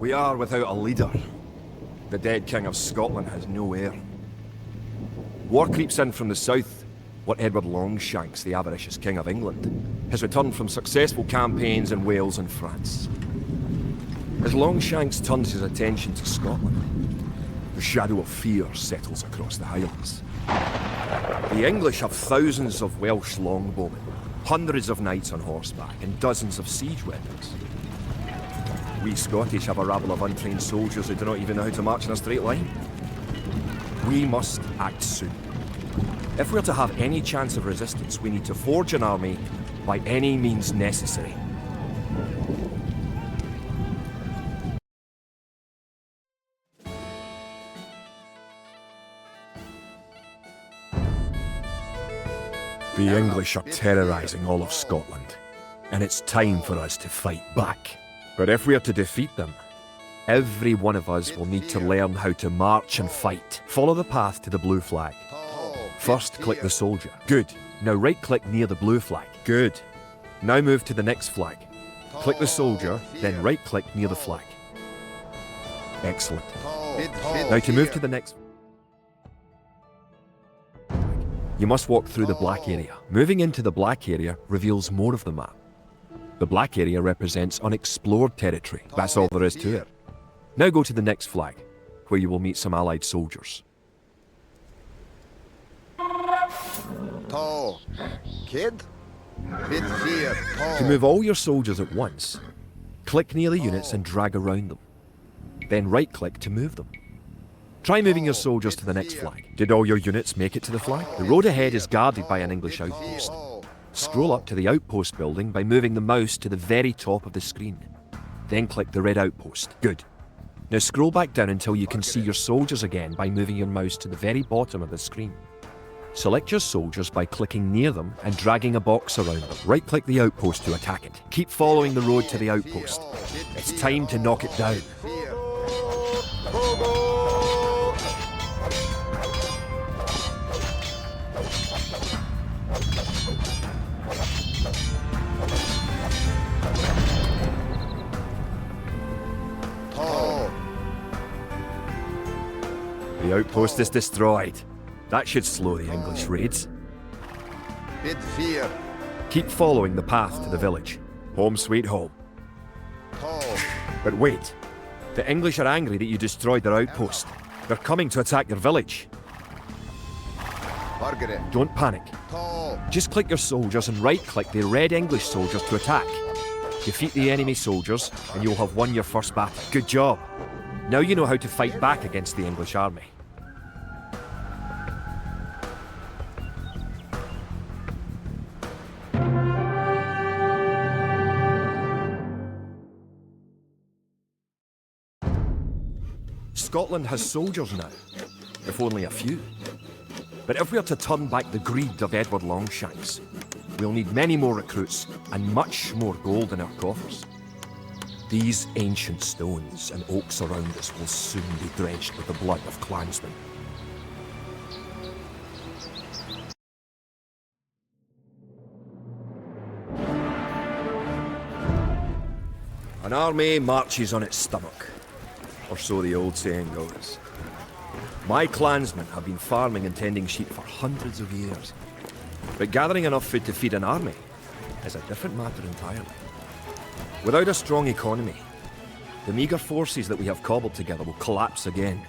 We are without a leader. The dead King of Scotland has no heir. War creeps in from the south. What Edward Longshanks, the avaricious King of England, has returned from successful campaigns in Wales and France. As Longshanks turns his attention to Scotland, the shadow of fear settles across the Highlands. The English have thousands of Welsh longbowmen, hundreds of knights on horseback, and dozens of siege weapons. We Scottish have a rabble of untrained soldiers who do not even know how to march in a straight line. We must act soon. If we're to have any chance of resistance, we need to forge an army by any means necessary. The English are terrorising all of Scotland, and it's time for us to fight back. But if we are to defeat them, every one of us will need to learn how to march and fight. Follow the path to the blue flag. First, click the soldier. Good. Now right-click near the blue flag. Good. Now move to the next flag. Click the soldier, then right-click near the flag. Excellent. Now to move to the next... You must walk through the black area. Moving into the black area reveals more of the map. The black area represents unexplored territory. That's all there is to it. Now go to the next flag, where you will meet some allied soldiers. Tall. Kid? Bit here. To move all your soldiers at once, click near the units and drag around them. Then right-click to move them. Try moving your soldiers to the next flag. Did all your units make it to the flag? The road ahead is guarded by an English outpost. Scroll up to the outpost building by moving the mouse to the very top of the screen. Then click the red outpost. Good. Now scroll back down until you can see your soldiers again by moving your mouse to the very bottom of the screen. Select your soldiers by clicking near them and dragging a box around them. Right-click the outpost to attack it. Keep following the road to the outpost. It's time to knock it down. The outpost is destroyed. That should slow the English raids. Bit fear. Keep following the path to the village. Home sweet home. But wait. The English are angry that you destroyed their outpost. They're coming to attack your village. Margaret. Don't panic. Just click your soldiers and right-click the red English soldiers to attack. Defeat the enemy soldiers and you'll have won your first battle. Good job. Now you know how to fight back against the English army. Scotland has soldiers now, if only a few. But if we are to turn back the greed of Edward Longshanks, we'll need many more recruits and much more gold in our coffers. These ancient stones and oaks around us will soon be drenched with the blood of clansmen. An army marches on its stomach, or so the old saying goes. My clansmen have been farming and tending sheep for hundreds of years, but gathering enough food to feed an army is a different matter entirely. Without a strong economy, the meagre forces that we have cobbled together will collapse again.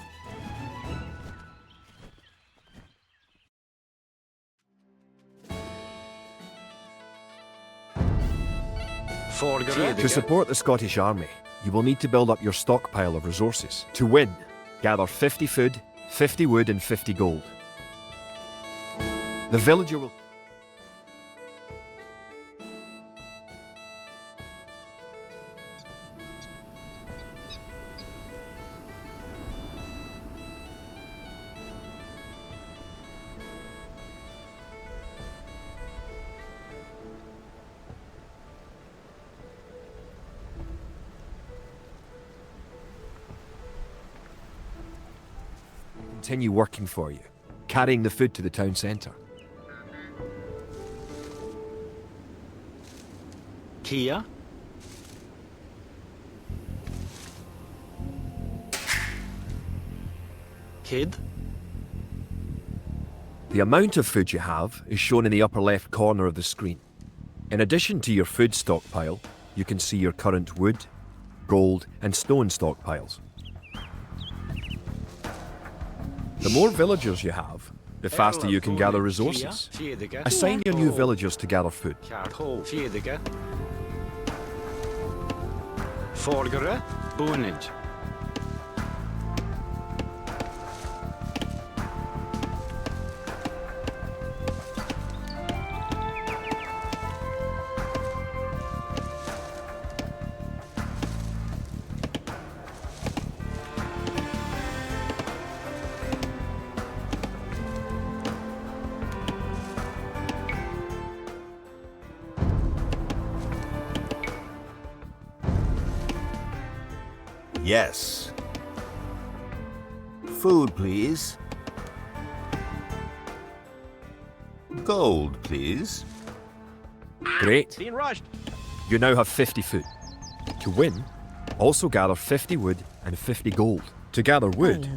To support the Scottish army, you will need to build up your stockpile of resources. To win, gather 50 food, 50 wood and 50 gold. The villager will... continue working for you, carrying the food to the town centre. Kia? Kid. The amount of food you have is shown in the upper left corner of the screen. In addition to your food stockpile, you can see your current wood, gold and stone stockpiles. The more villagers you have, the faster you can gather resources. Assign your new villagers to gather food. Forgere, bonage. Yes. Food, please. Gold, please. Great. Being rushed. You now have 50 food. To win, also gather 50 wood and 50 gold. To gather wood,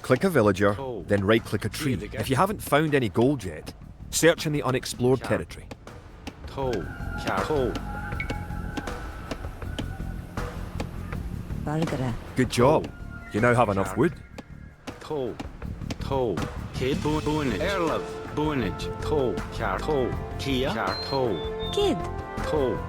click a villager, then right-click a tree. If you haven't found any gold yet, search in the unexplored territory. Good job. You now have enough wood. Kid, bonage. Erlov, bonage. Kia, Kid. Good.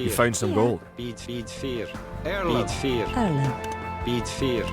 You found some gold. Bead fear. Bead fear. Erlen. Bead fear.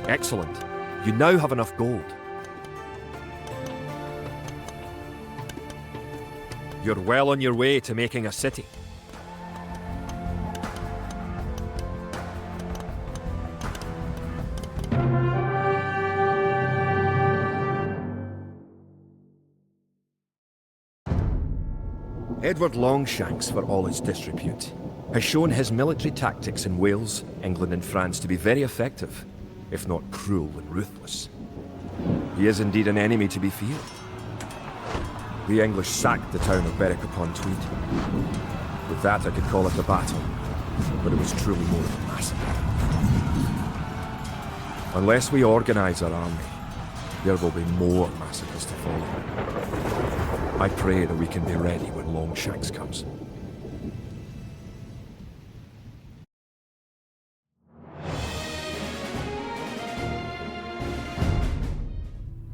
Excellent. You now have enough gold. You're well on your way to making a city. Edward Longshanks, for all his disrepute, has shown his military tactics in Wales, England and France to be very effective, if not cruel and ruthless. He is indeed an enemy to be feared. The English sacked the town of Berwick-upon-Tweed. With that I could call it a battle, but it was truly more of a massacre. Unless we organise our army, there will be more massacres to follow. I pray that we can be ready when Longshanks comes.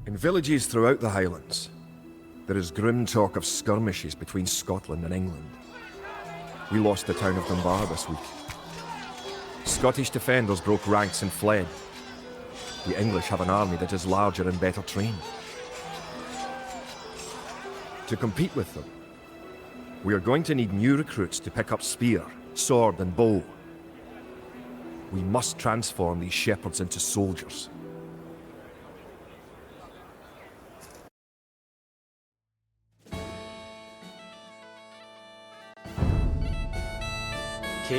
In villages throughout the Highlands, there is grim talk of skirmishes between Scotland and England. We lost the town of Dunbar this week. Scottish defenders broke ranks and fled. The English have an army that is larger and better trained. To compete with them, we are going to need new recruits to pick up spear, sword and bow. We must transform these shepherds into soldiers.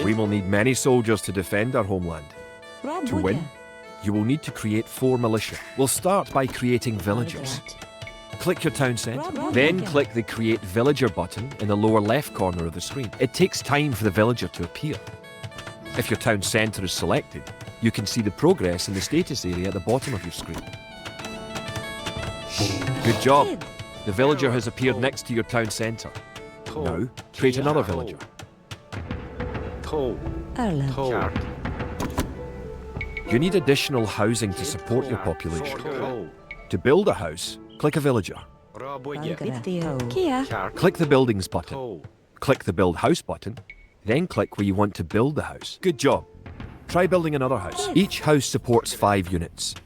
We will need many soldiers to defend our homeland. To win, you will need to create 4 militia. We'll start by creating villagers. Click your town centre, then click the Create Villager button in the lower left corner of the screen. It takes time for the villager to appear. If your town centre is selected, you can see the progress in the status area at the bottom of your screen. Good job! The villager has appeared next to your town centre. Now, create another villager. You need additional housing to support your population. To build a house, click a villager. Kia. Click the Buildings button. Click the Build House button. Then click where you want to build the house. Good job. Try building another house. Each house supports 5 units.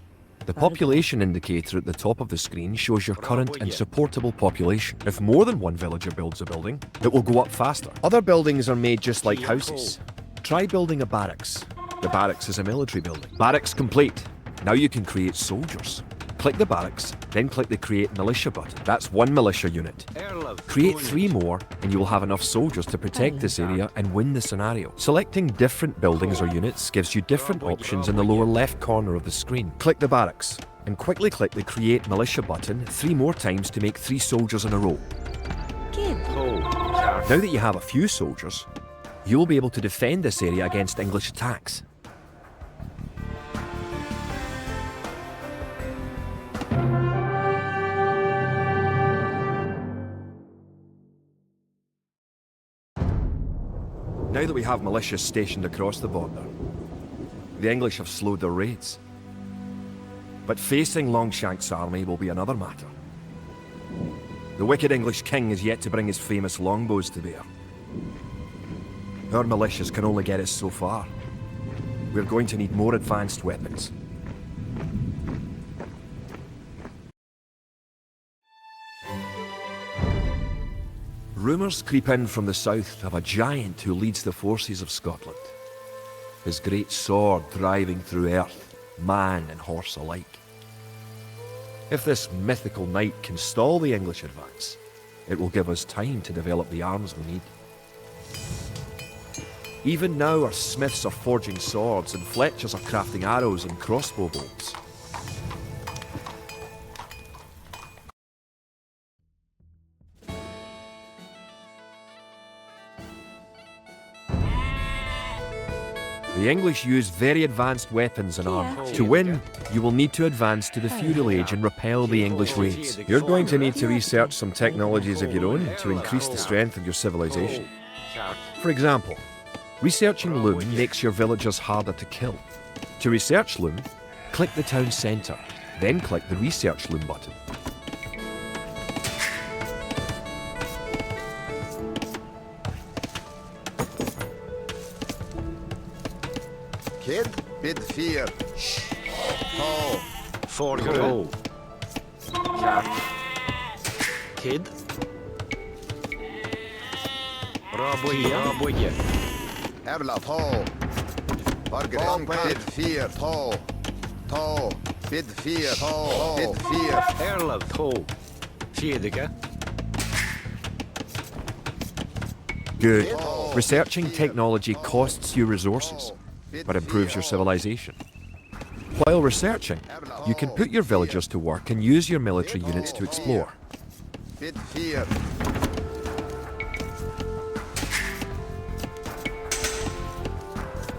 The population indicator at the top of the screen shows your current and supportable population. If more than one villager builds a building, it will go up faster. Other buildings are made just like houses. Try building a barracks. The barracks is a military building. Barracks complete. Now you can create soldiers. Click the barracks, then click the Create Militia button. That's 1 militia unit. Create 3 more and you will have enough soldiers to protect this area and win the scenario. Selecting different buildings or units gives you different options in the lower left corner of the screen. Click the barracks and quickly click the Create Militia button 3 more times to make 3 soldiers in a row. Kid. Now that you have a few soldiers, you will be able to defend this area against English attacks. Now that we have militias stationed across the border, the English have slowed their raids. But facing Longshank's army will be another matter. The wicked English king is yet to bring his famous longbows to bear. Our militias can only get us so far. We're going to need more advanced weapons. Rumours creep in from the south of a giant who leads the forces of Scotland. His great sword driving through earth, man and horse alike. If this mythical knight can stall the English advance, it will give us time to develop the arms we need. Even now our smiths are forging swords and fletchers are crafting arrows and crossbow bolts. The English use very advanced weapons and armour. To win, you will need to advance to the feudal age and repel the English raids. You're going to need to research some technologies of your own to increase the strength of your civilization. For example, researching loom makes your villagers harder to kill. To research loom, click the town centre, then click the Research Loom button. Kid, bid 4. Tall. Forgere. Kid. Raboje. Erla, tall. Forgere, bid 4. Tall. Tall. Bid 4. Tall. Bid 4. Erla, tall. Fjedige. Good. Researching technology costs you resources, but improves your civilization. While researching, you can put your villagers to work and use your military units to explore. Bid 4.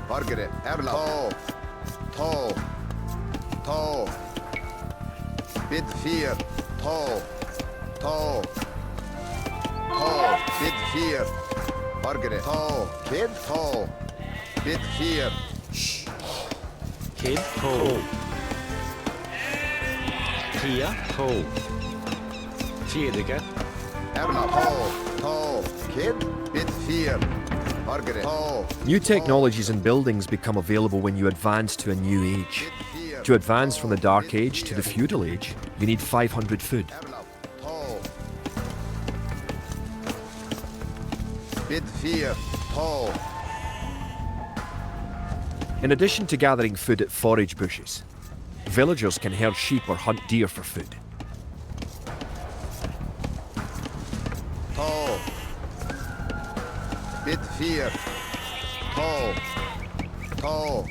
Forgere, Erla. Tall. Tall. Tall. Bid 4. Tall. Tall. Tall. Bid 4. Forgere, tall. Kid, tall. Bid 4. Kid, tall. Tia, tall. Fjedige. Erla, tall. Tall. Kid, bid 4. Forgere, tall. New technologies and buildings become available when you advance to a new age. To advance from the Dark Age to the Feudal Age, you need 500 food. Erla, tall. Bid 4. Tall. In addition to gathering food at forage bushes, villagers can herd sheep or hunt deer for food. Tall. Bid 4. Tall. Tall.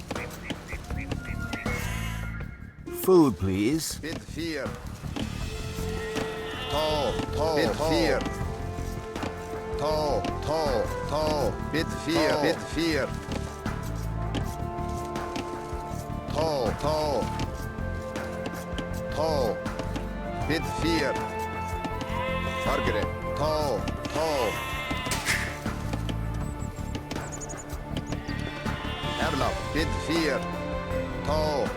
Food, please. Bid 4. Tall. Tall. Bid 4. Tall. Tall. Tall. Bid 4. Bid 4. Tall. Tall. Tall. Bid 4. Forgere. Tall. Tall. Erla. Bid 4. Tall.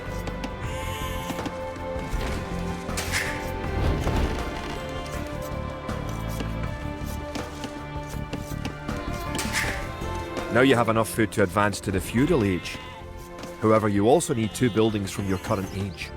Now you have enough food to advance to the feudal age. However, you also need 2 buildings from your current age.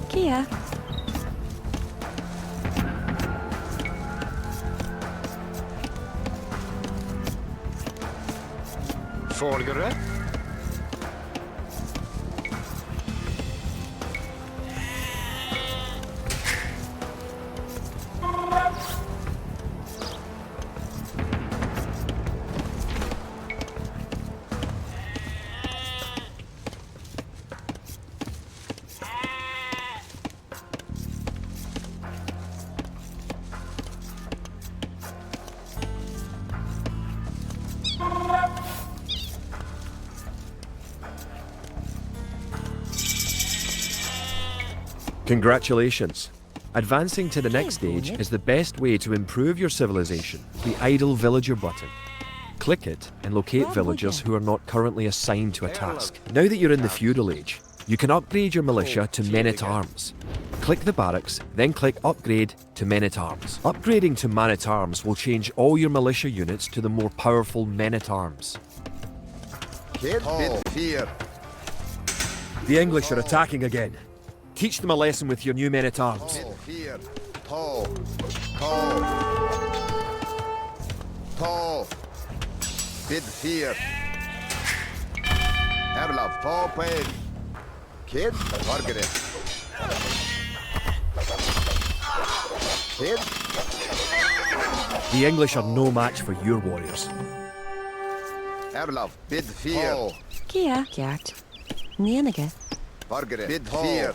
Kia. Folgere. Congratulations! Advancing to the next stage is the best way to improve your civilization. The idle villager button. Click it and locate villagers who are not currently assigned to a task. Now that you're in the feudal age, you can upgrade your militia to men-at-arms. Click the barracks, then click Upgrade to Men-at-Arms. Upgrading to Man-at-Arms will change all your militia units to the more powerful Men-at-Arms. Kid, bit fear. The English are attacking again. Teach them a lesson with your new Men-at-Arms. Bit fear. Tall. Tall. Tall. Bit fear. Erlav, tall pain. Kid, Margaret. Kid, The English are no match for your warriors. Erlav, bid fear. Kia. Kjart. Nenige. Margaret, bid fear.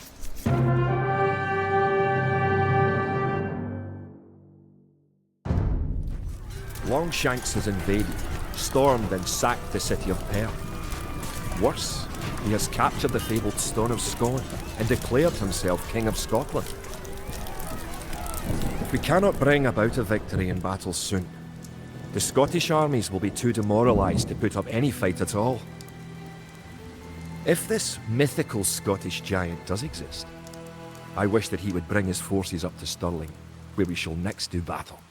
Longshanks has invaded, stormed and sacked the city of Perth. Worse, he has captured the fabled Stone of Scone and declared himself King of Scotland. If we cannot bring about a victory in battle soon, the Scottish armies will be too demoralised to put up any fight at all. If this mythical Scottish giant does exist, I wish that he would bring his forces up to Stirling, where we shall next do battle.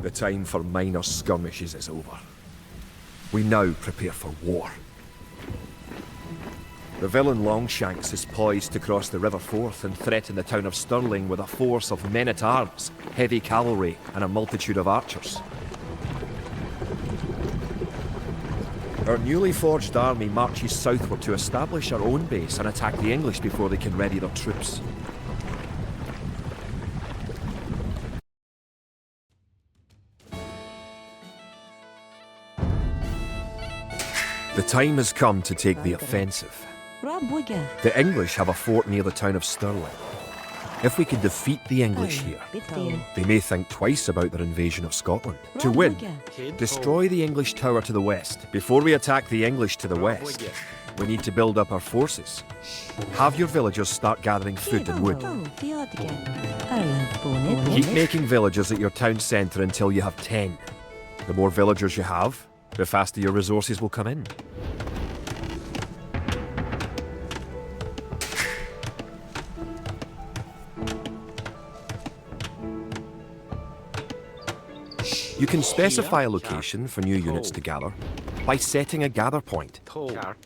The time for minor skirmishes is over. We now prepare for war. The villain Longshanks is poised to cross the River Forth and threaten the town of Stirling with a force of men-at-arms, heavy cavalry, and a multitude of archers. Our newly forged army marches southward to establish our own base and attack the English before they can ready their troops. The time has come to take the offensive. Rabuga. The English have a fort near the town of Stirling. If we can defeat the English here, they may think twice about their invasion of Scotland. To win, destroy the English tower to the west. Before we attack the English to the west, we need to build up our forces. Have your villagers start gathering food and wood. Keep making villagers at your town centre until you have 10. The more villagers you have, the faster your resources will come in. You can specify a location for new units to gather by setting a gather point.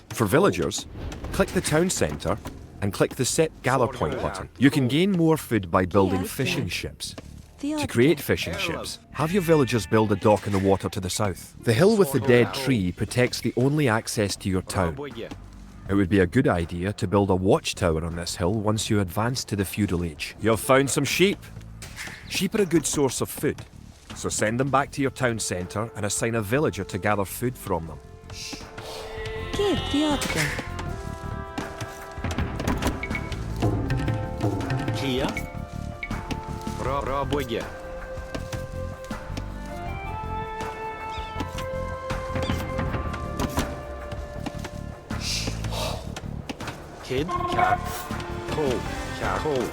For villagers, click the town centre and click the Set Gather Point button. You can gain more food by building fishing ships. To create fishing ships, have your villagers build a dock in the water to the south. The hill with the dead tree protects the only access to your town. It would be a good idea to build a watchtower on this hill once you advance to the feudal age. You've found some sheep. Sheep are a good source of food. So send them back to your town centre and assign a villager to gather food from them. Give the article. Kia. Ra boya. Kid, cat, toe, cat, toe.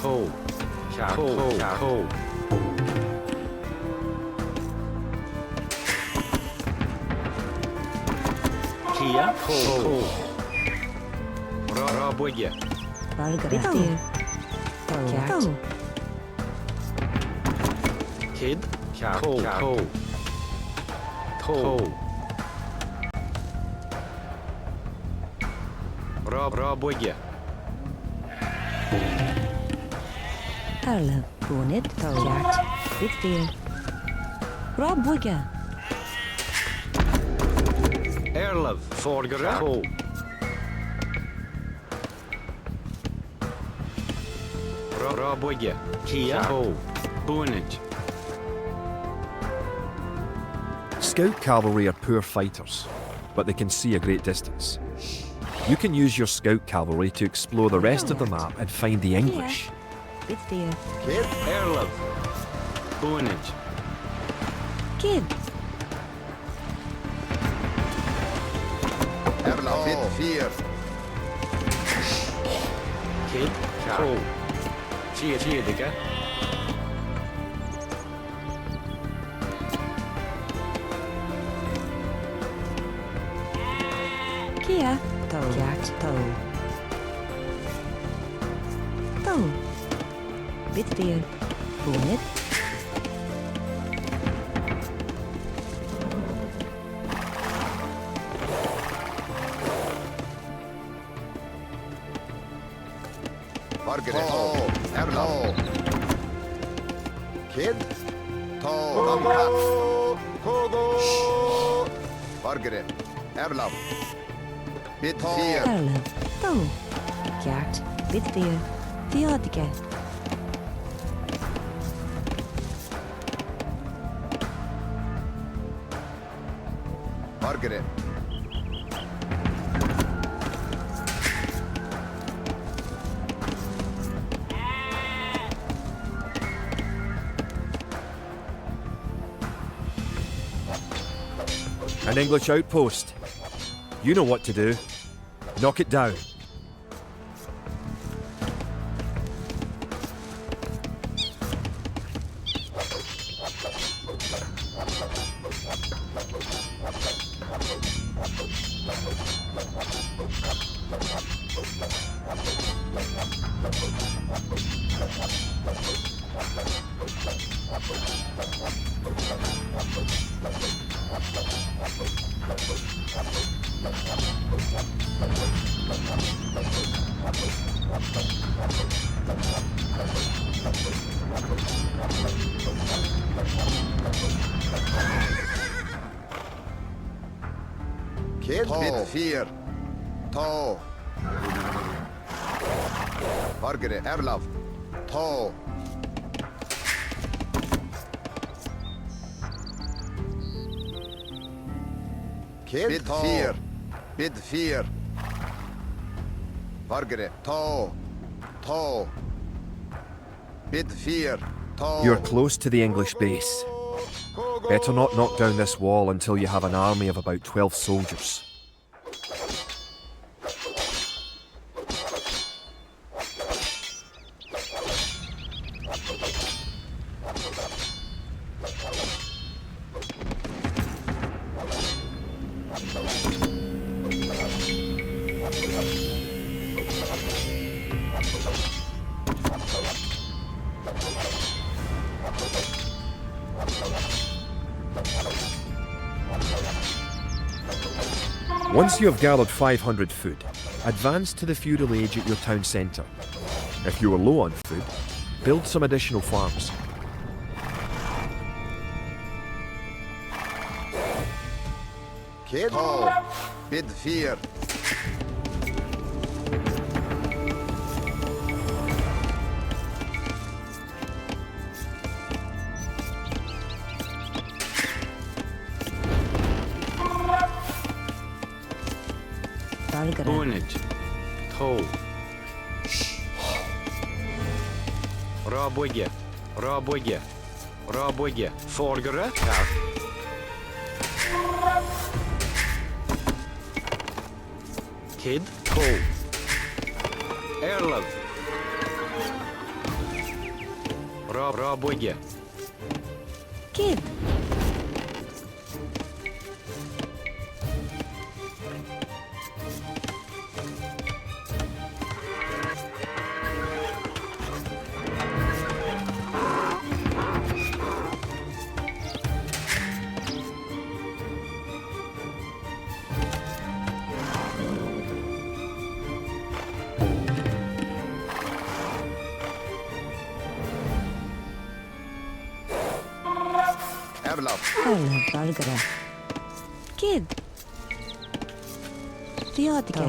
Toe, cat, toe, cat, toe. Kia, toe. Ra boya. Valgare. Cat. Kid, cat, toe. Toe. Ra boya. Arle. Bonnet. Cat. Bitfield. Rob Wigger. Erlev, Forgere, Toe. Ra boya. Kia, toe. Bonnet. Scout cavalry are poor fighters, but they can see a great distance. You can use your scout cavalry to explore the rest of the map and find the English. Bitfield. Kid. Erlev. Bonnet. Kid. Erla. Bit 4. Kid, toe. Tidige. Kia. Toe. Cat. Toe. Toe. Bitfield. Bonnet. Vargere. Toe. Erla. Kid. Toe. Uncut. Kogo. Vargere. Erla. Bit 4. Arle. Toe. Cat. Bitfield. The article. Vargere. An English outpost. You know what to do. Knock it down. Kid. Bit 4. Toe. Vargere. Erlav. Toe. Kid. Bit 4. Bit 4. Vargere. Toe. Toe. Bit 4. Toe. You're close to the English base. Better not knock down this wall until you have an army of about 12 soldiers. Once you have gathered 500 food, advance to the feudal age at your town centre. If you are low on food, build some additional farms. Kid. Toe. Bit 4. Bunage. Toe. Raboge. Raboge. Raboge. Falkirk. Kart. Kid. Toe. Erlov. Raboge. Kid. Erlap. Valgara. Kid. Theotica.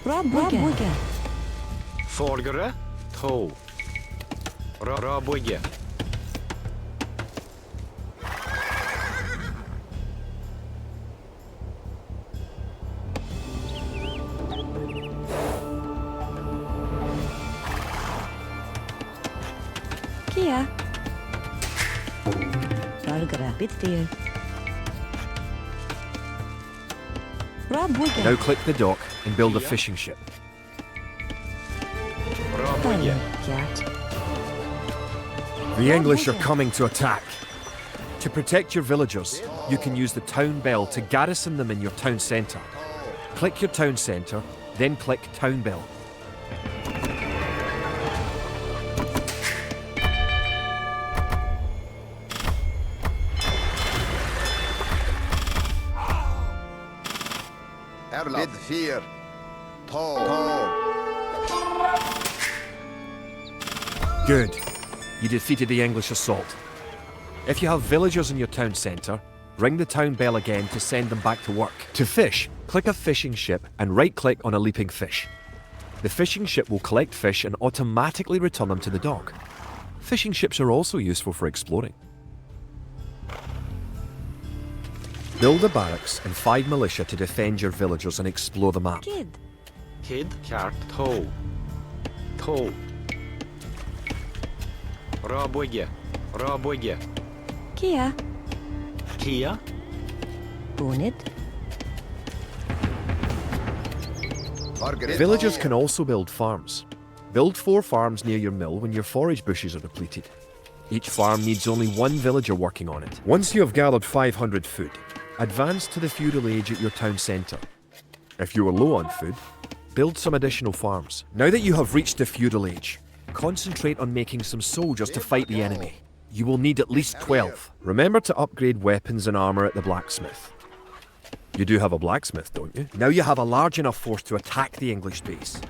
Raboge. Falkirk. Toe. Raboge. Kia. Valgara. Bitfear. Raboge. Now click the dock and build a fishing ship. Raboge. Kjart. The English are coming to attack. To protect your villagers, you can use the town bell to garrison them in your town centre. Click your town centre, then click town bell. Erlap. Bid 4. Toe. Good. You defeated the English assault. If you have villagers in your town centre, ring the town bell again to send them back to work. To fish, click a fishing ship and right-click on a leaping fish. The fishing ship will collect fish and automatically return them to the dock. Fishing ships are also useful for exploring. Build a barracks and 5 militia to defend your villagers and explore the map. Kid. Kid. Kart. Toe. Toe. Raboge. Raboge. Kia. Kia. Bonid. Villagers can also build farms. Build 4 farms near your mill when your forage bushes are depleted. Each farm needs only 1 villager working on it. Once you have gathered 500 food, advance to the feudal age at your town centre. If you are low on food, build some additional farms. Now that you have reached the feudal age, concentrate on making some soldiers to fight the enemy. You will need at least 12. Remember to upgrade weapons and armour at the blacksmith. You do have a blacksmith, don't you? Now you have a large enough force to attack the English base.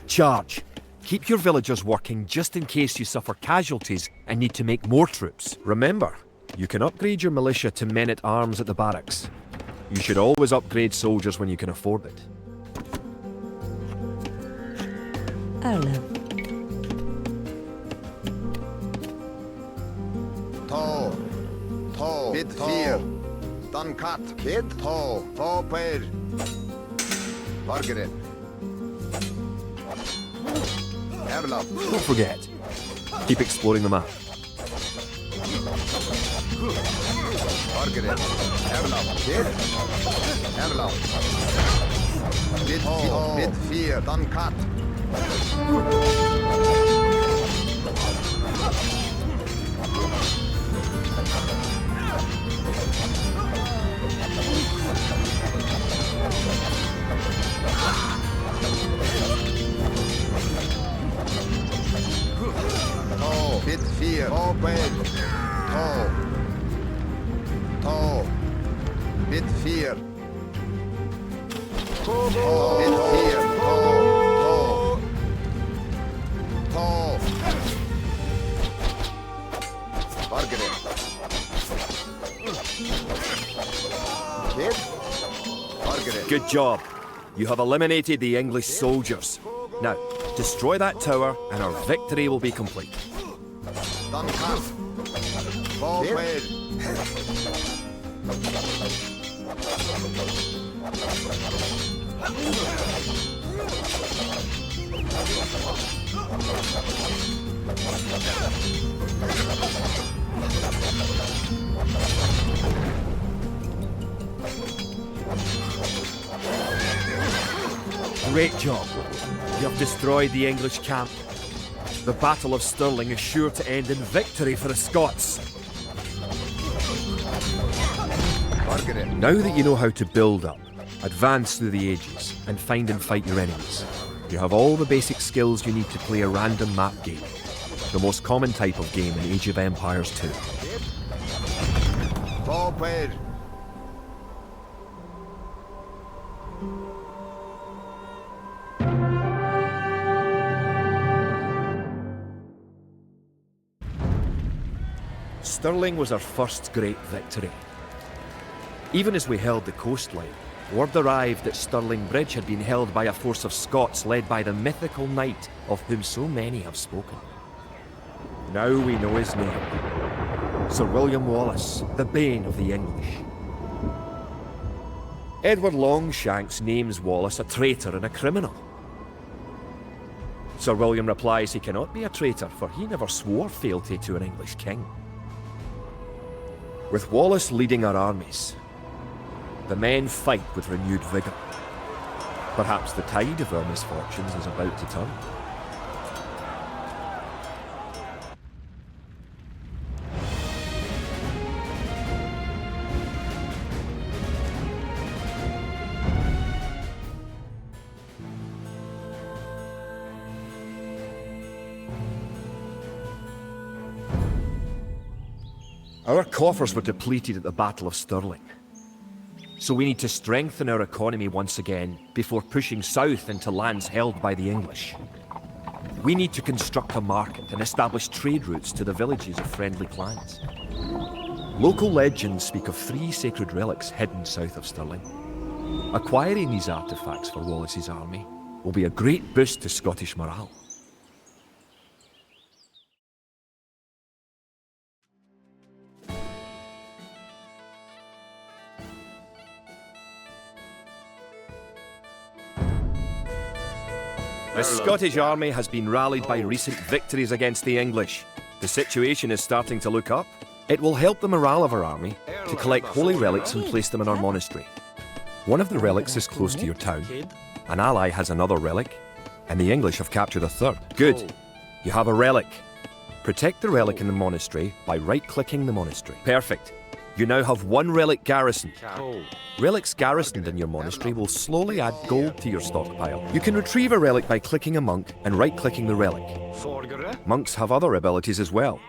Charge! Keep your villagers working just in case you suffer casualties and need to make more troops. Remember, you can upgrade your militia to men-at-arms at the barracks. You should always upgrade soldiers when you can afford it. Erlov. Toe. Bid 4. UNCUT. Kid. Toe. Falkirk. Valgare. Erlap. Don't forget, keep exploring the map. Valgare. Erlap. Kid. Erlap. Bid 4. Bid 4. UNCUT. Bid 4. Falkirk. Toe. Bid 4. Bid 4. Toe. Valgare. Kid. Valgare. Good job. You have eliminated the English soldiers. Now, destroy that tower and our victory will be complete. UNCUT. Falkirk. Great job. You have destroyed the English camp. The Battle of Stirling is sure to end in victory for the Scots. Now that you know how to build up, advance through the ages, and find and fight your enemies, you have all the basic skills you need to play a random map game, the most common type of game in Age of Empires 2. Forward. Stirling was our first great victory. Even as we held the coastline, word arrived that Stirling Bridge had been held by a force of Scots led by the mythical knight of whom so many have spoken. Now we know his name. Sir William Wallace, the bane of the English. Edward Longshanks names Wallace a traitor and a criminal. Sir William replies he cannot be a traitor, for he never swore fealty to an English king. With Wallace leading our armies, the men fight with renewed vigour. Perhaps the tide of our misfortunes is about to turn. Our coffers were depleted at the Battle of Stirling. So we need to strengthen our economy once again before pushing south into lands held by the English. We need to construct a market and establish trade routes to the villages of friendly clans. Local legends speak of 3 sacred relics hidden south of Stirling. Acquiring these artifacts for Wallace's army will be a great boost to Scottish morale. The Scottish army has been rallied by recent victories against the English. The situation is starting to look up. It will help the morale of our army to collect holy relics and place them in our monastery. One of the relics is close to your town. An ally has another relic, and the English have captured a third. Good. You have a relic. Protect the relic in the monastery by right-clicking the monastery. Perfect. You now have 1 relic garrisoned. Relics garrisoned in your monastery will slowly add gold to your stockpile. You can retrieve a relic by clicking a monk and right-clicking the relic. Monks have other abilities as well.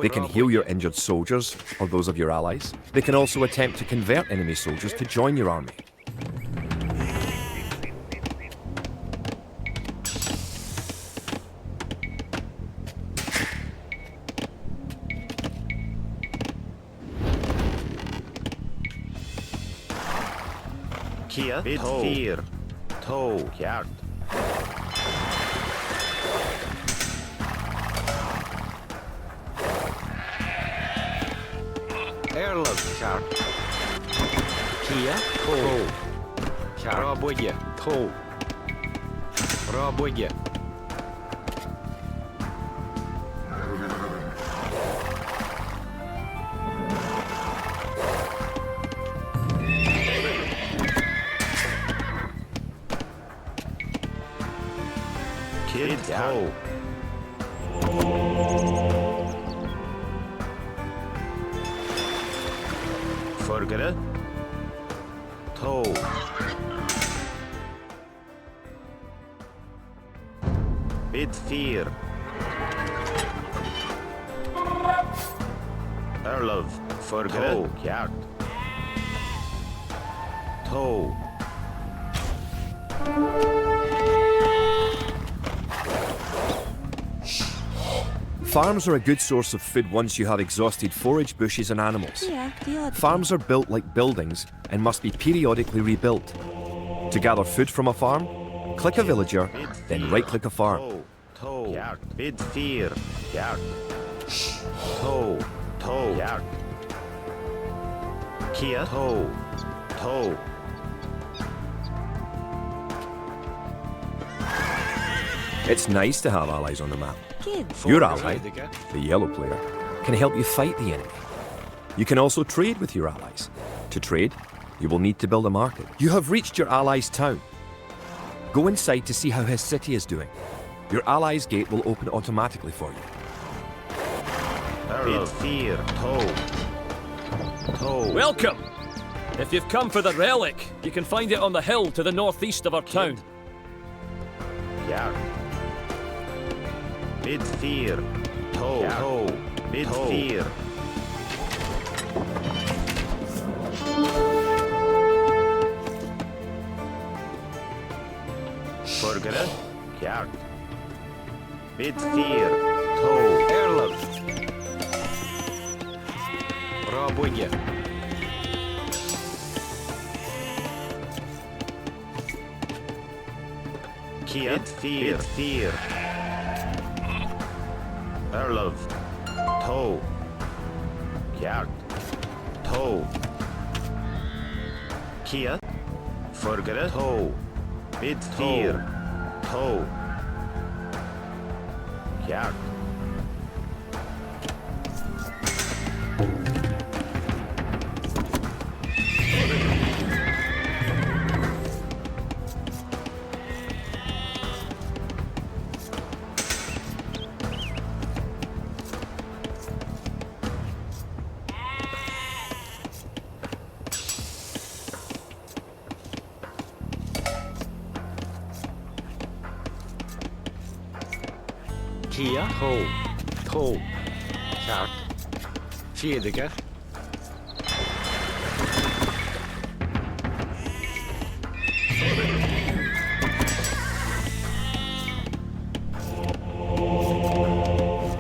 They can heal your injured soldiers, or those of your allies. They can also attempt to convert enemy soldiers to join your army. Kia, bid 4, toe, yard. Airlock, char. Kia, toe. Raboye, toe. Raboye. Kid, toe. Forgere. Toe. Bid 4. Erlov. Forgere. Yard. Toe. Farms are a good source of food once you have exhausted forage, bushes and animals. Farms are built like buildings and must be periodically rebuilt. To gather food from a farm, click a villager, then right-click a farm. Toe. Yard. Bid 4. Yard. Toe. Toe. Yard. Kia. Toe. Toe. It's nice to have allies on the map. Kid. Your ally, the yellow player, can help you fight the enemy. You can also trade with your allies. To trade, you will need to build a market. You have reached your ally's town. Go inside to see how his city is doing. Your ally's gate will open automatically for you. Bid fear. Toe. Toe. Welcome! If you've come for the relic, you can find it on the hill to the northeast of our town. Jaag. Bid fear. Toe. Toe. Bid fear. Burgeren. Jaag. Bid fear. Toe. Erlem. Rabuje. Kia. Bid fear. Erlov. Toe. Jaag. Toe. Kia. Burgeren. Toe. Bid fear. Toe. Jaag. Kia. Toe. Toe. Jaag. Vierde.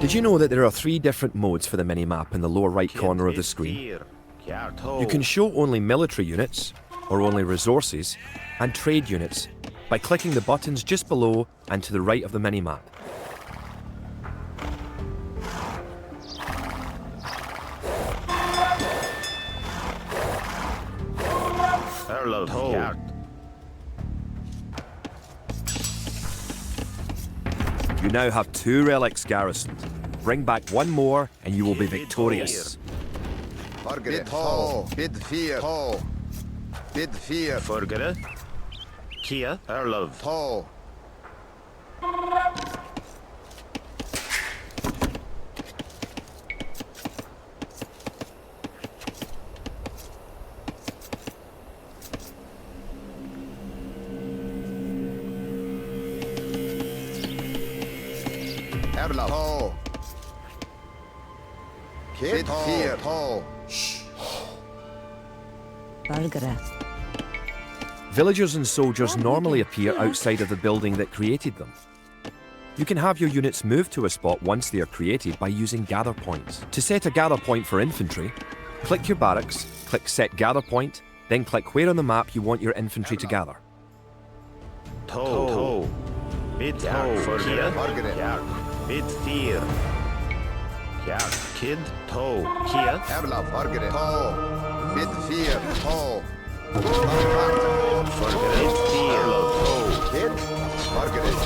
Did you know that there are 3 different modes for the mini-map in the lower right corner of the screen? You can show only military units, or only resources, and trade units by clicking the buttons just below and to the right of the mini-map. You now have 2 relics garrisoned. Bring back 1 more and you will be victorious. Bid toe. Bid fear. Toe. Bid fear. Burgeren. Kia. Erlov. Toe. Erlov. Toe. Bid fear. Toe. Bulgara. Villagers and soldiers normally appear outside of the building that created them. You can have your units move to a spot once they are created by using gather points. To set a gather point for infantry, click your barracks, click Set Gather Point, then click where on the map you want your infantry to gather. Toe. Bid toe. Kia. Jaag. Bid fear. Jaag. Kid. Toe. Kia. Erlov. Burgeren. Toe. Bid fear. Toe. Burgeren. Fear. Toe. Kid. Burgeren.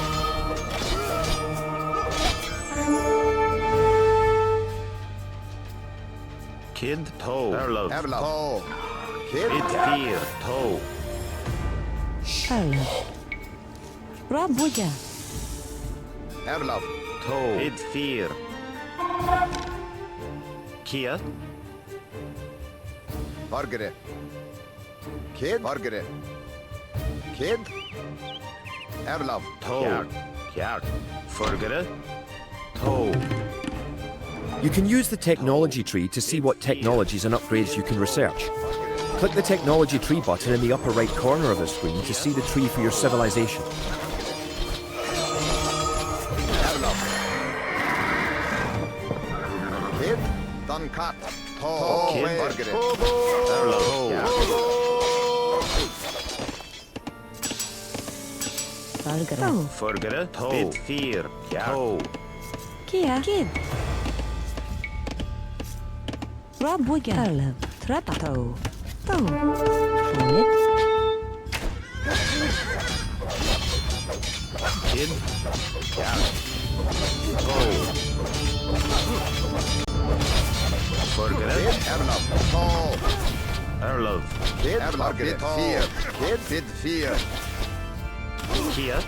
Kid. Toe. Erlov. Toe. Kid. Bid fear. Toe. Erlov. Rabuja. Erlov. Toe. Bid fear. Kia. Burgeren. Kid. Burgeren. Kid. Erlov. Toe. Jaag. Burgeren. Toe. You can use the technology tree to see what technologies and upgrades you can research. Click the technology tree button in the upper right corner of the screen to see the tree for your civilization. Erlov. Kid. UNCUT. Toe. Kid. Burgeren. Erlov. Jaag. Bulgara. Burgeren. Toe. Bid fear. Toe. Kia. Kid. Rabuja. Erlov. Trapato. Oh. Unit. Kid. Yeah. Oh. Forget it. Erlaf. Tall. Erlov. Erlaf. Bit 4. Bit 4. Kia.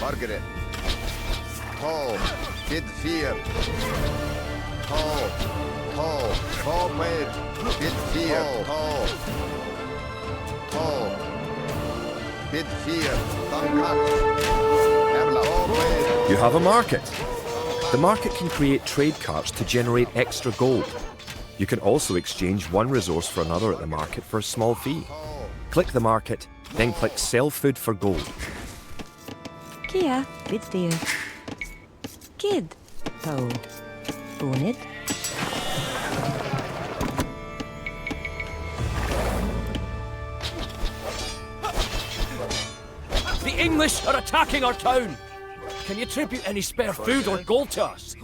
Margaret. Tall. Bit 4. Tall. Tall. Tall made. Bit 4. Tall. Tall. Bit 4. Uncut. Erlaf. Made. You have a market. The market can create trade carts to generate extra gold. You can also exchange one resource for another at the market for a small fee. Click the market, then click Sell Food for Gold. Kia. Bit 4. Kid. Oh. Unit. The English are attacking our town! Can you tribute any spare food or gold to us?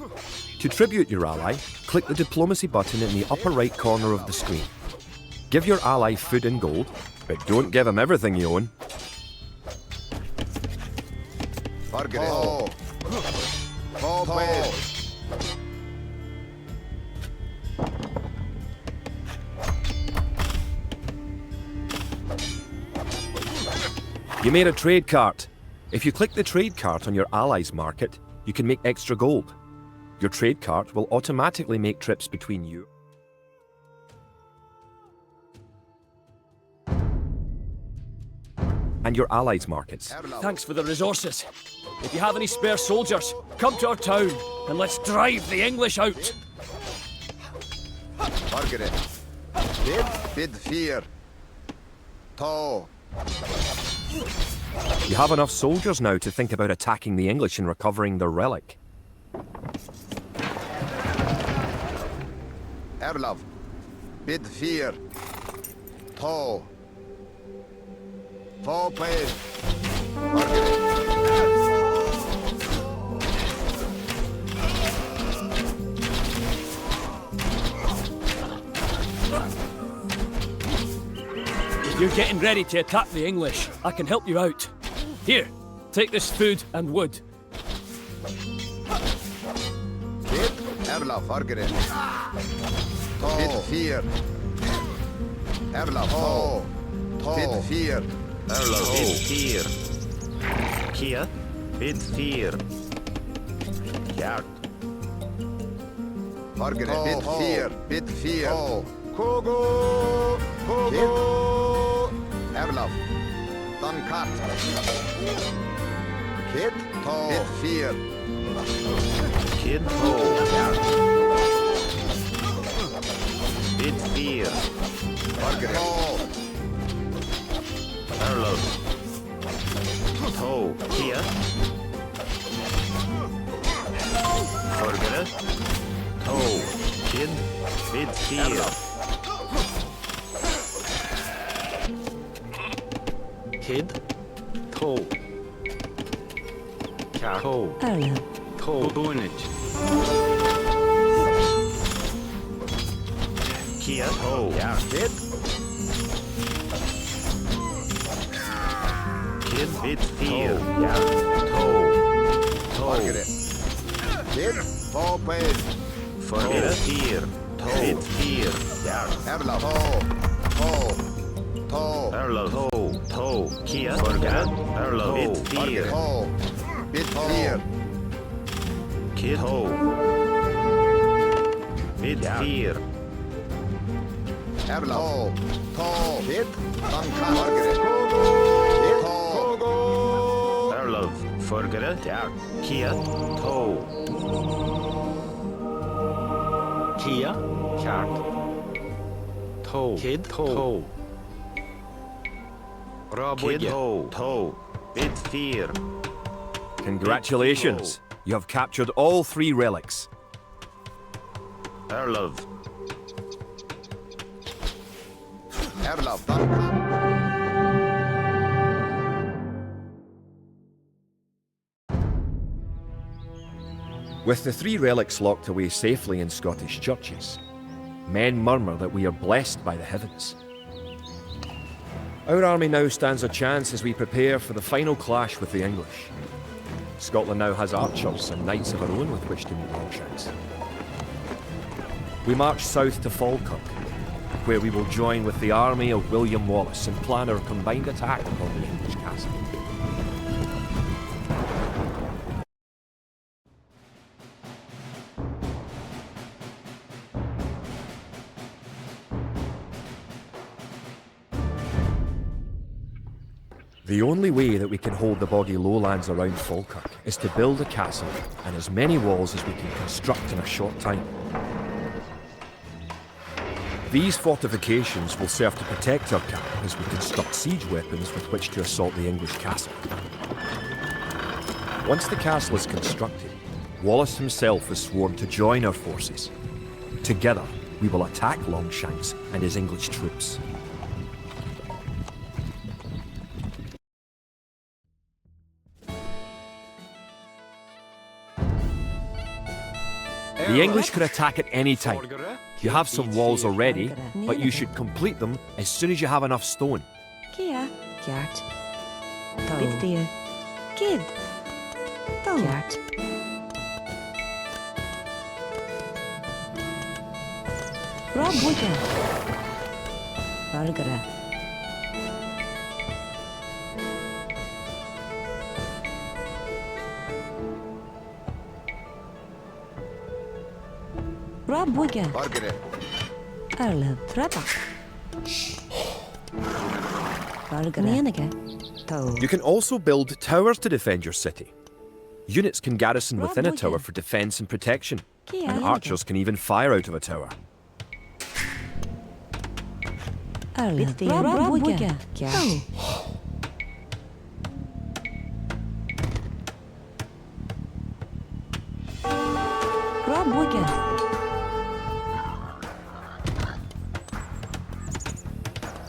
To tribute your ally, click the diplomacy button in the upper right corner of the screen. Give your ally food and gold, but don't give him everything you own. Margaret. Tall. Tall made. You made a trade cart. If you click the trade cart on your ally's market, you can make extra gold. Your trade cart will automatically make trips between you and your allies' markets. Thanks for the resources. If you have any spare soldiers, come to our town and let's drive the English out. Margaret. Bit 4. Tall. You have enough soldiers now to think about attacking the English and recovering their relic. Erlaf. Bit 4. Tall. Tall made. Margaret. If you're getting ready to attack the English, I can help you out. Here, take this food and wood. Bit. Erlaf. Margaret. Tall. Bit 4. Erlaf. Tall. Bit 4. Erlov. Bit 4. Kia. Bit 4. Ja. Margaret. Bit 4. Bit 4. Kogo. Kogo. Erlaf. Uncut. Kid. Tall. Bit 4. Kid. Oh. Ja. Bit 4. Margaret. Tall. Erlov. Toe. Kia. Forget it. Toe. Kid. Bit 4. Kid. Toe. Kja. Toe. Erlov. Toe. Bunich. Kia. Toe. Ja. Kid. Kid. Bit 4. Ja. Toe. Toe. Margaret. Kid. Tall made. Forget it. 4. Toe. Bit 4. Ja. Erlaf. Tall. Tall. Tall. Erlov. Toe. Toe. Kia. Forget. Erlov. Bit 4. Tall. Bit 4. Kid. Toe. Bit 4. Erlaf. Tall. Kid. Uncut. Margaret. Kid. Tall. Erlov. Forget it. Ja. Kia. Toe. Kia. Kjart. Toe. Kid. Toe. Kid. Toe. Toe. Bit 4. Congratulations! You have captured all 3 relics. Erlov. Erlaf. Uncut. With the 3 relics locked away safely in Scottish churches, Men murmur that we are blessed by the heavens. Our army now stands a chance as we prepare for the final clash with the English. Scotland now has archers and knights of our own with which to meet Longshanks. We march south to Falkirk, where we will join with the army of William Wallace and plan our combined attack upon the English castle. The only way that we can hold the boggy lowlands around Falkirk is to build a castle and as many walls as we can construct in a short time. These fortifications will serve to protect our camp as we construct siege weapons with which to assault the English castle. Once the castle is constructed, Wallace himself is sworn to join our forces. Together, we will attack Longshanks and his English troops. The English could attack at any time. You have some walls already, but you should complete them as soon as you have enough stone. Kia, Gjart. Bitsteer. Kid. Gjart. Rob Wicca. Vargara. Rob Wicca. Vargare. Arlev. Trappa. Vargara. Nienige. Toe. You can also build towers to defend your city. Units can garrison within a Rob tower Wicca. for defense and protection, Kia. and archers can even fire out of a tower. Arlev. Rob Wicca. Gjart. Rob Wicca.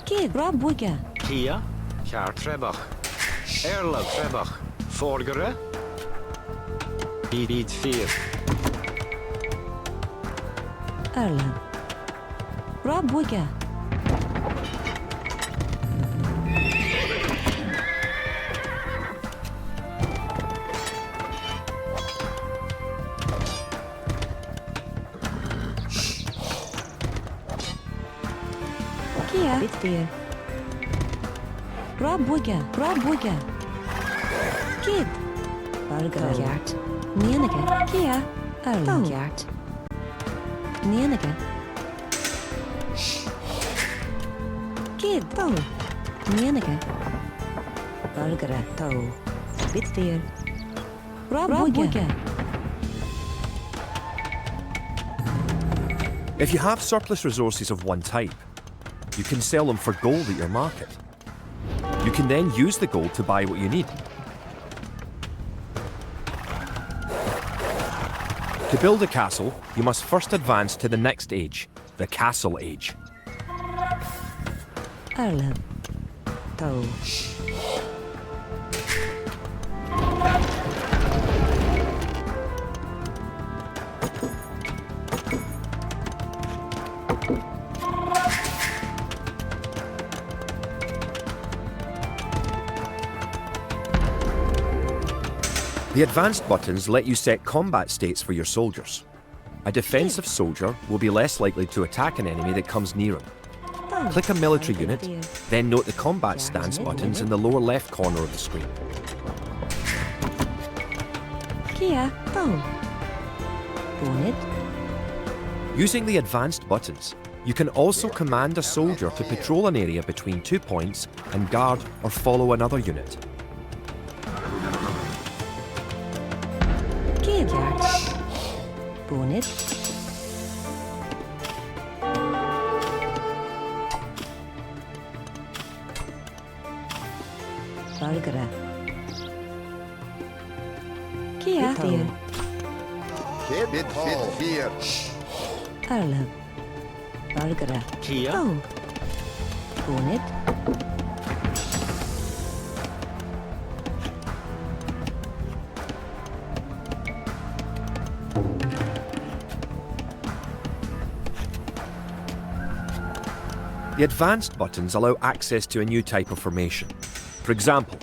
Kid. Rob Wicca. Kia, Kjar Trebach, Erla Trebach, Forgere, Beat 4, Arlev. Rob Wicca. Kia. Bitsteer. Rob Wicca. Rob Wicca. Kid. Vargara. Gjart. Nienige. Kia. Arlev. Gjart. Nienige. Kid. Toe. Nienige. Vargara. Toe. Bitsteer. Rob Wicca. If you have surplus resources of one type, you can sell them for gold at your market. You can then use the gold to buy what you need. To build a castle, you must first advance to the next age, the Castle Age. Arlev. Toe. The advanced buttons let you set combat states for your soldiers. A defensive soldier will be less likely to attack an enemy that comes near him. Click a military unit, then note the combat stance buttons in the lower left corner of the screen. Kia. Toe. Bonnet. Using the advanced buttons, you can also command a soldier to patrol an area between 2 points and guard or follow another unit. Kid. Gjart. Bonnet. Vargara. Kia. Bitsteer. Kid. Bit 4. Arlev. Vargara. Kia, Toe. Bonnet. The advanced buttons allow access to a new type of formation. For example,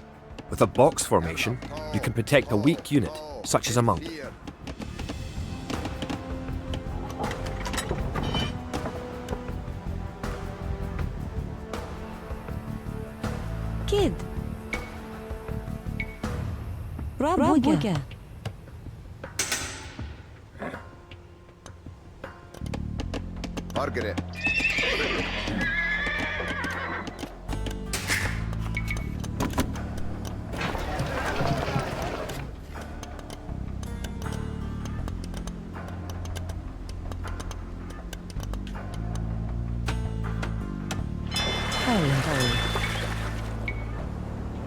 with a box formation, you can protect a weak unit, such as a monk. Kid. Rabuga. Margaret.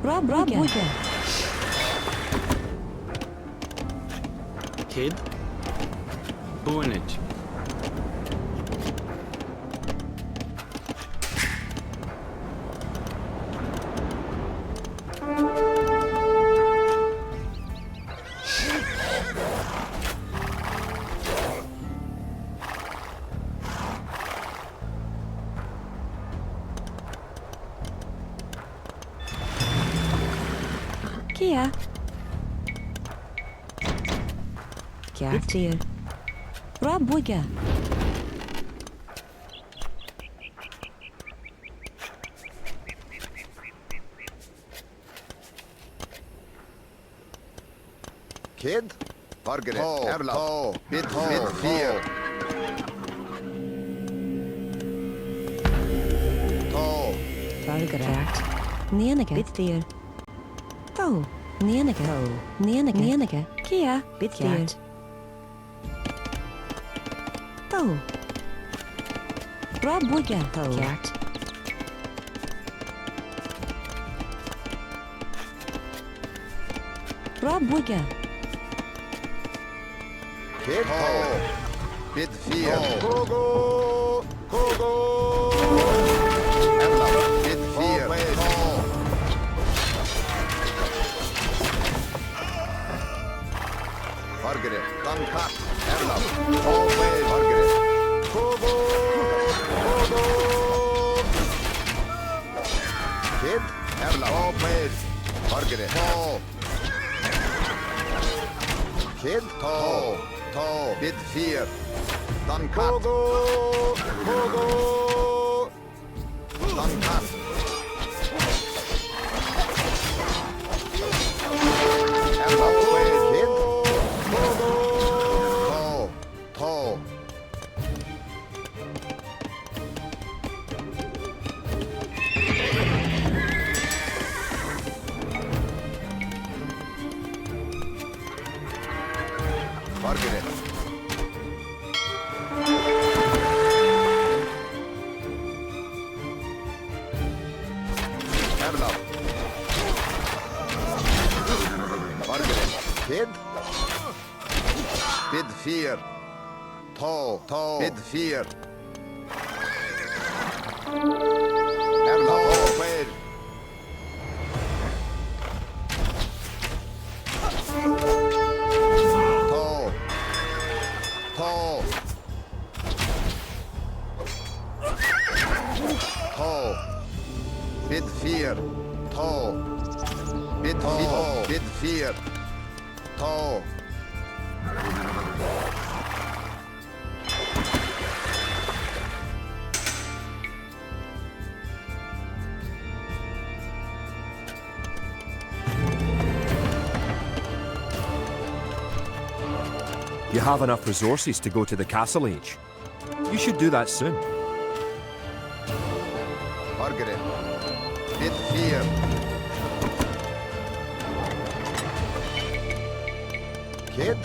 Rabuga. Kid. Bonage. Kia. Kjartir. Rabuga. Kid. Margaret. Erla. Bid 4. Tall. Valgeracht. Neneke. Bittier. Toe. Neneke. Neneke. Neneke. Kia. Bittier. Toe. Rabuga. Kjart. Rabuga. Kid. Tall. Bid 4. Kogo. Kogo. Erla. Bid 4. Tall. Margaret. Uncut. Erla. Always. Margaret. Kogo. Kogo. Kid. Erla. Always. Margaret. Tall. Kid. Tall. Tall. Bid 4. Uncut. Kogo. Kogo. Uncut. Erla. Always. Kid. Kogo. Tall. Tall. Margaret. Erla. Margaret. Kid. Bid 4. Tall. Tall. Bid 4. Erla. Always. Tall. Tall. Tall. Bid 4. Tall. Bid 4. Bid 4. Tall. You have enough resources to go to the Castle Age. You should do that soon. Margaret. Bid 4. Kid.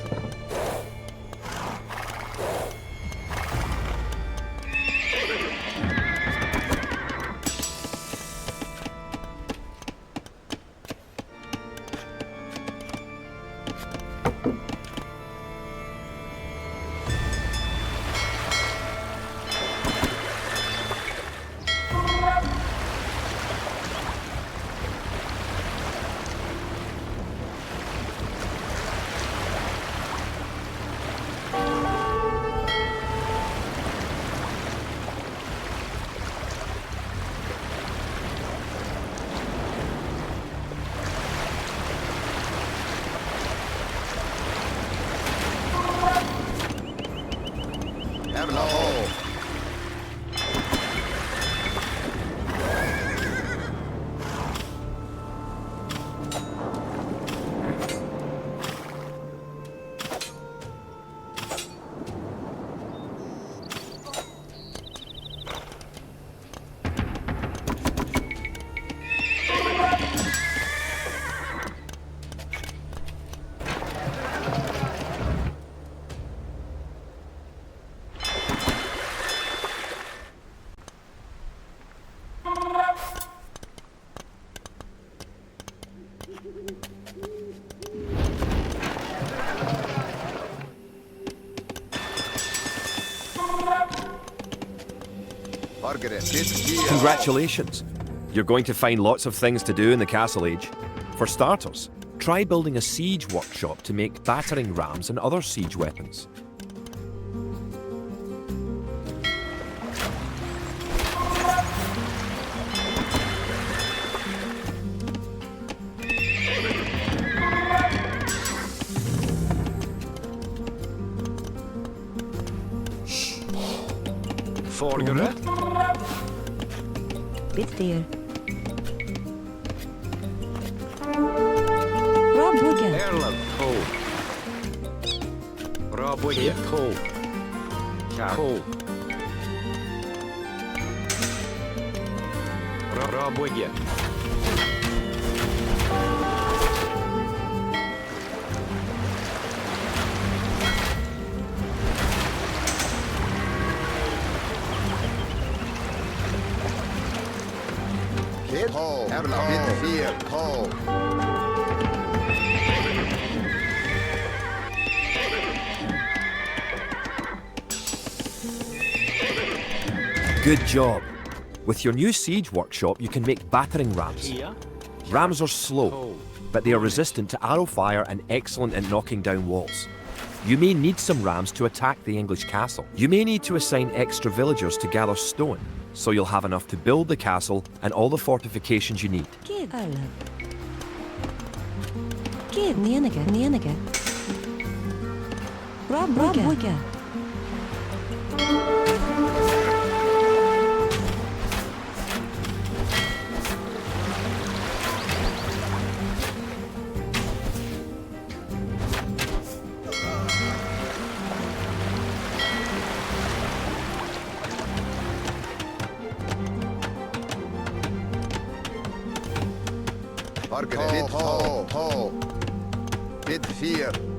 Margaret, bid 4. Congratulations! You're going to find lots of things to do in the Castle Age. For starters, try building a siege workshop to make battering rams and other siege weapons. Vorderen. Bit 4. Rob Wigan. Erland. Ho. Rob Wigan. Ho. Ho. Rob Wigan. Kid, Erland, bid 4. Good job! With your new siege workshop, you can make battering rams. Here. Rams are slow, but they are resistant to arrow fire and excellent at knocking down walls. You may need some rams to attack the English castle. You may need to assign extra villagers to gather stone, so you'll have enough to build the castle and all the fortifications you need. Kid. Kid. Nienige. Rob Wigan. Margaret, bid 4. Bid 4.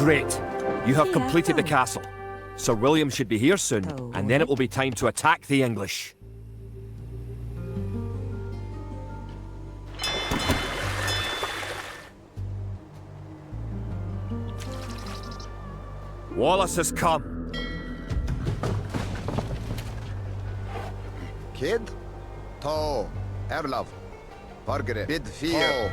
Great! You have completed the castle. Sir William should be here soon, and then it will be time to attack the English. Wallace has come. Kid, to, Erlav, Margaret, bid 4.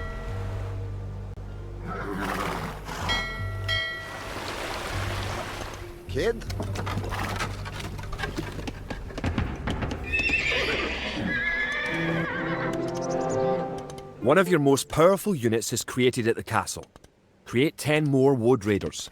Kid, One of your most powerful units is created at the castle. Create 10 more Wood Raiders.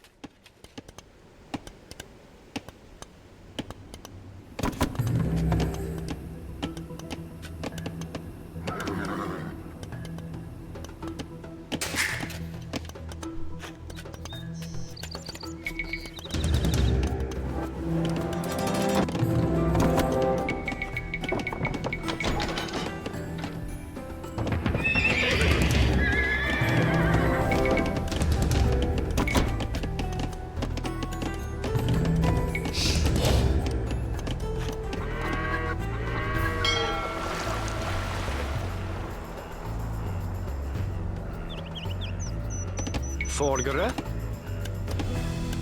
Vorderen.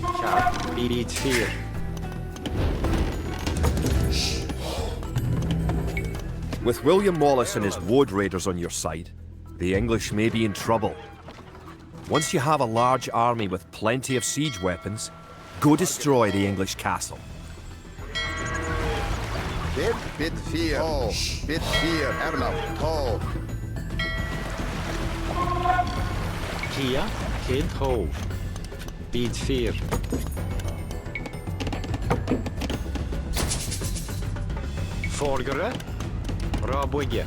Ja, bid 4. With William Wallace and his Wood Raiders on your side, the English may be in trouble. Once you have a large army with plenty of siege weapons, go destroy the English castle. Bit 4. Tall. Bit 4. Erlaf. Tall. Kia, Kid Ho. Bid 4. Forgere, Rabwigge.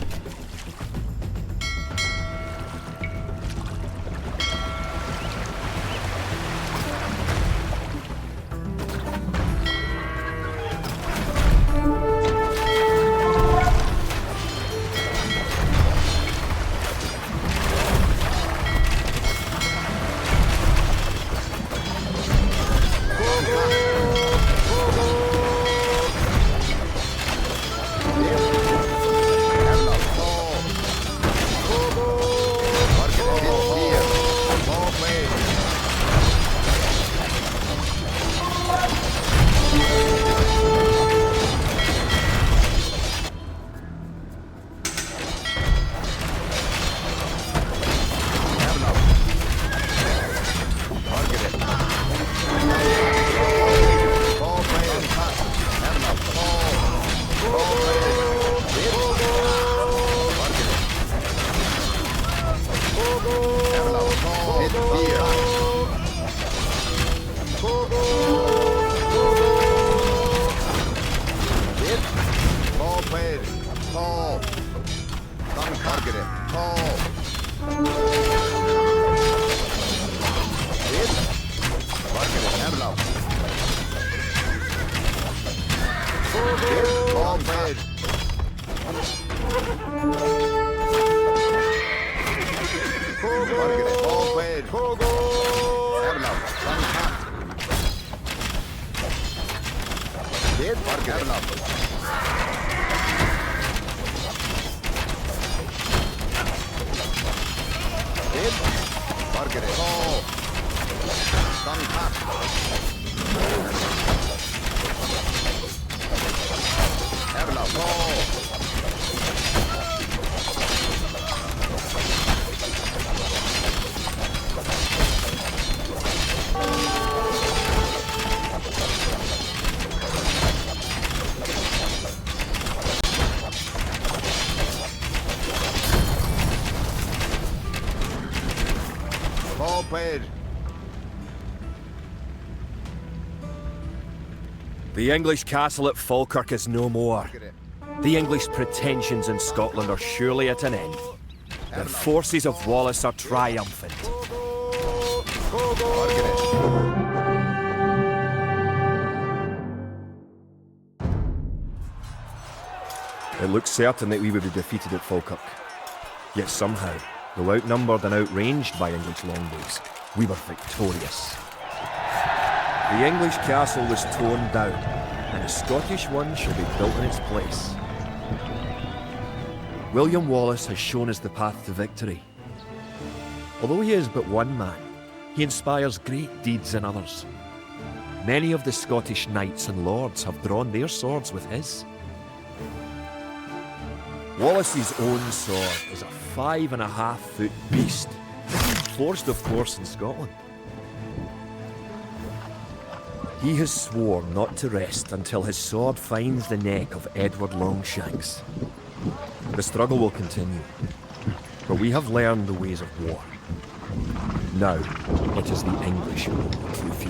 The English castle at Falkirk is no more. The English pretensions in Scotland are surely at an end. The forces of Wallace are triumphant. It looked certain that we would be defeated at Falkirk. Yet somehow, though outnumbered and outranged by English longbows, we were victorious. The English castle was torn down, and a Scottish one shall be built in its place. William Wallace has shown us the path to victory. Although he is but one man, he inspires great deeds in others. Many of the Scottish knights and lords have drawn their swords with his. Wallace's own sword is a 5.5-foot beast, forged of course in Scotland. He has sworn not to rest until his sword finds the neck of Edward Longshanks. The struggle will continue, but we have learned the ways of war. Now, it is the English who will prove